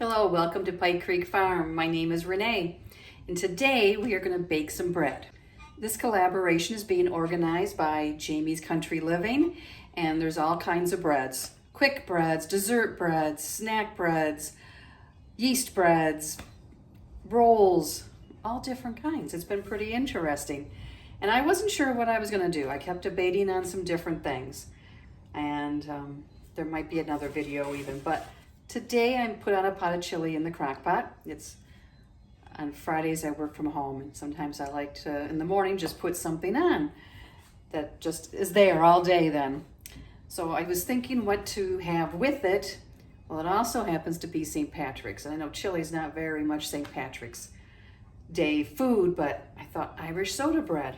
Hello, welcome to Pike Creek Farm. My name is Renee, and today we are going to bake some bread. This collaboration is being organized by Jamie's Country Living, and there's all kinds of breads. Quick breads, dessert breads, snack breads, yeast breads, rolls, all different kinds. It's been pretty interesting. And I wasn't sure what I was going to do. I kept debating on some different things. And there might be another video even, but today I put on a pot of chili in the crock pot. It's on Fridays I work from home, and sometimes I like to, in the morning, just put something on that just is there all day then. So I was thinking what to have with it. Well, it also happens to be St. Patrick's, and I know chili's not very much St. Patrick's Day food, but I thought Irish soda bread.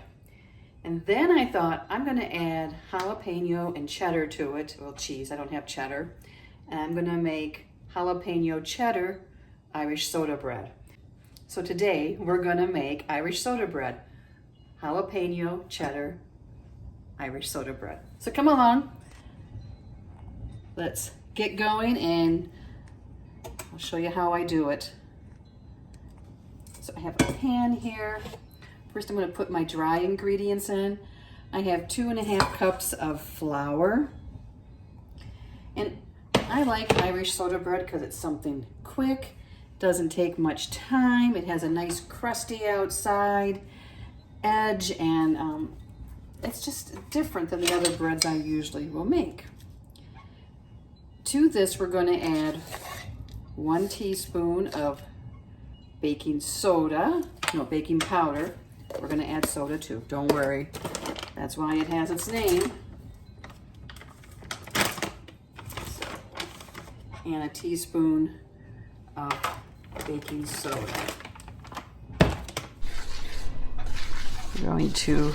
And then I thought I'm gonna add jalapeno and cheddar to it. Well, cheese, I don't have cheddar. And I'm gonna make jalapeno cheddar Irish soda bread. So today we're gonna make Irish soda bread, jalapeno cheddar Irish soda bread. So come along, let's get going and I'll show you how I do it. So I have a pan here. First I'm gonna put my dry ingredients in. I have 2.5 cups of flour. And I like Irish soda bread because it's something quick, doesn't take much time. It has a nice crusty outside edge, and it's just different than the other breads I usually will make. To this, we're going to add 1 teaspoon of baking powder. We're going to add soda too, don't worry. That's why it has its name. And a teaspoon of baking soda. We're going to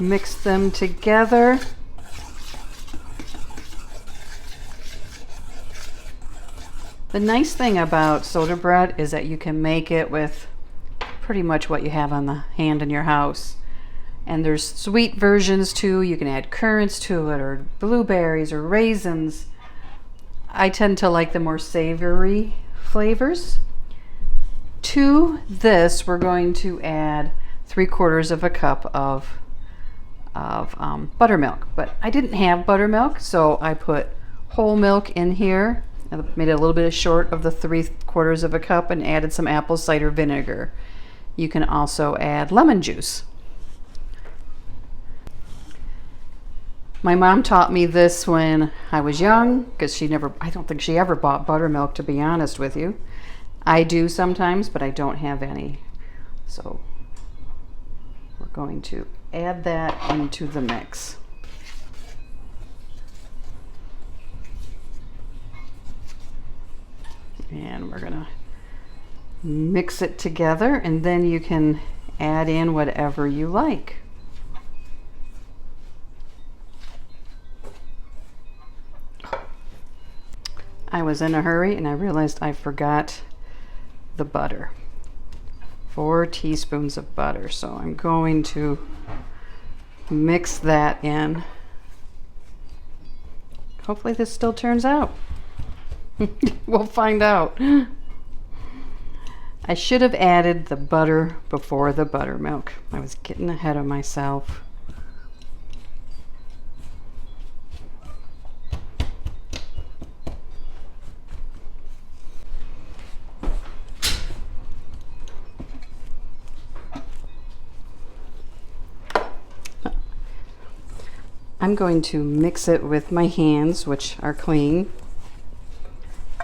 mix them together. The nice thing about soda bread is that you can make it with pretty much what you have on the hand in your house. And there's sweet versions too. You can add currants to it, or blueberries, or raisins. I tend to like the more savory flavors. To this, we're going to add 3/4 of a cup of buttermilk. But I didn't have buttermilk, so I put whole milk in here. I made it a little bit short of the 3/4 of a cup and added some apple cider vinegar. You can also add lemon juice. My mom taught me this when I was young, because I don't think she ever bought buttermilk, to be honest with you. I do sometimes, but I don't have any. So we're going to add that into the mix. And we're gonna mix it together, and then you can add in whatever you like. I was in a hurry and I realized I forgot the butter. 4 teaspoons of butter. So I'm going to mix that in. Hopefully this still turns out. We'll find out. I should have added the butter before the buttermilk. I was getting ahead of myself. I'm going to mix it with my hands, which are clean,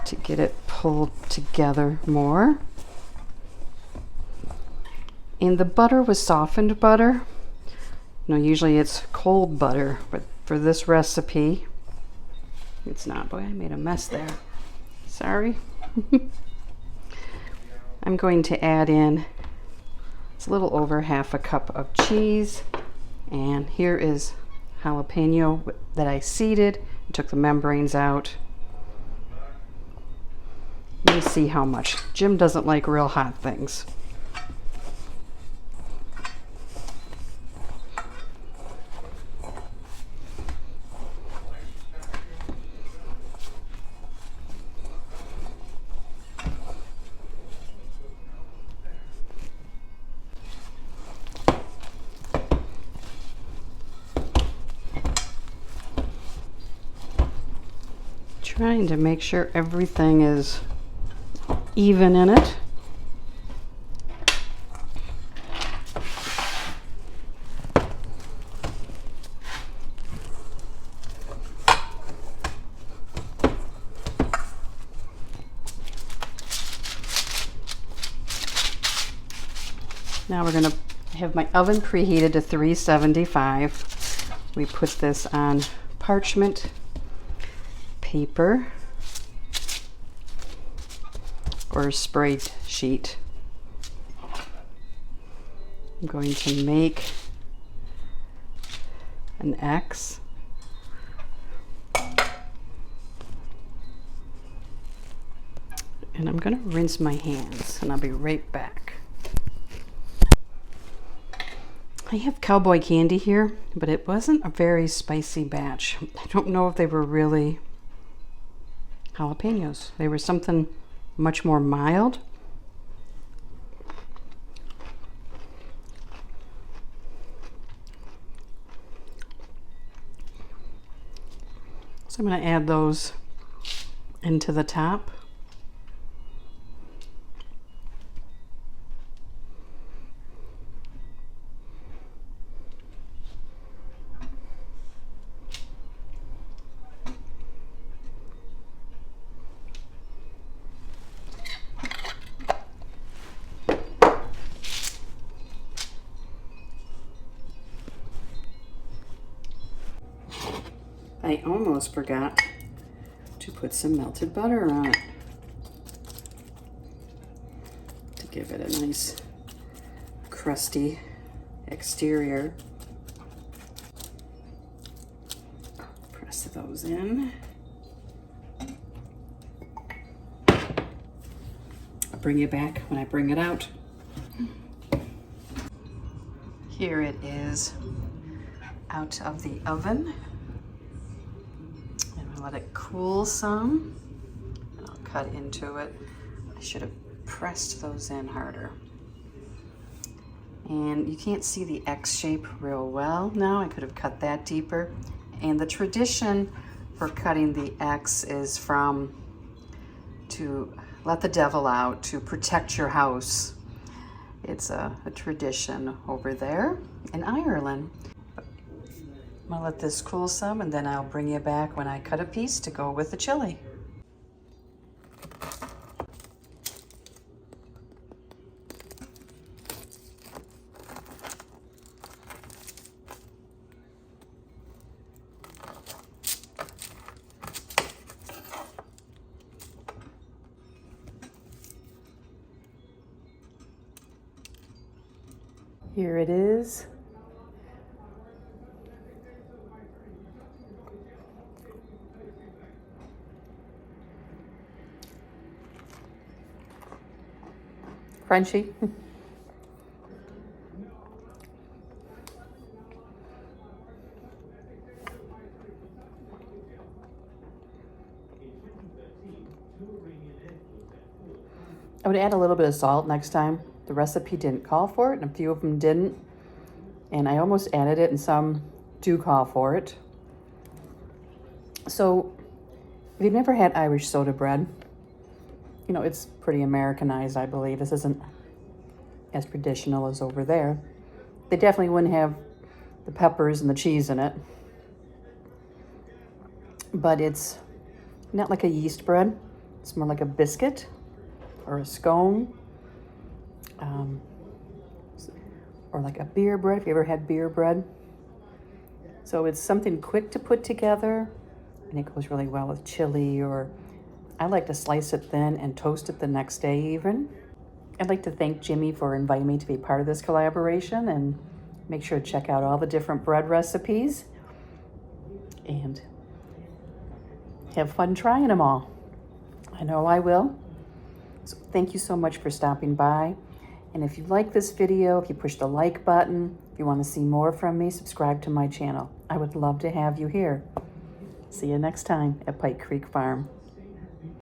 to get it pulled together more. And the butter was softened butter. Usually it's cold butter, but for this recipe, it's not. Boy, I made a mess there. Sorry. I'm going to add in, it's a little over 1/2 cup of cheese, and here is jalapeno that I seeded and took the membranes out. Let me see how much. Jim doesn't like real hot things. Trying to make sure everything is even in it. Now we're going to have my oven preheated to 375. We put this on parchment paper or spray sheet. I'm going to make an X. And I'm going to rinse my hands, and I'll be right back. I have cowboy candy here, but it wasn't a very spicy batch. I don't know if they were really jalapenos. They were something much more mild. So I'm going to add those into the top. I almost forgot to put some melted butter on it to give it a nice crusty exterior. Press those in. I'll bring you back when I bring it out. Here it is out of the oven. Let it cool some, and I'll cut into it. I should have pressed those in harder. And you can't see the X shape real well now. I could have cut that deeper. And the tradition for cutting the X is to let the devil out, to protect your house. It's a tradition over there in Ireland. I'm gonna let this cool some, and then I'll bring you back when I cut a piece to go with the chili. Here it is. Crunchy. I would add a little bit of salt next time. The recipe didn't call for it, and a few of them didn't. And I almost added it, and some do call for it. So, if you've never had Irish soda bread, you know, it's pretty Americanized, I believe. This isn't as traditional as over there. They definitely wouldn't have the peppers and the cheese in it. But it's not like a yeast bread. It's more like a biscuit or a scone. Or like a beer bread, if you ever had beer bread. So it's something quick to put together, and it goes really well with chili, or I like to slice it thin and toast it the next day even. I'd like to thank Jimmy for inviting me to be part of this collaboration, and make sure to check out all the different bread recipes and have fun trying them all. I know I will. So thank you so much for stopping by. And if you like this video, if you push the like button, if you want to see more from me, subscribe to my channel. I would love to have you here. See you next time at Pike Creek Farm.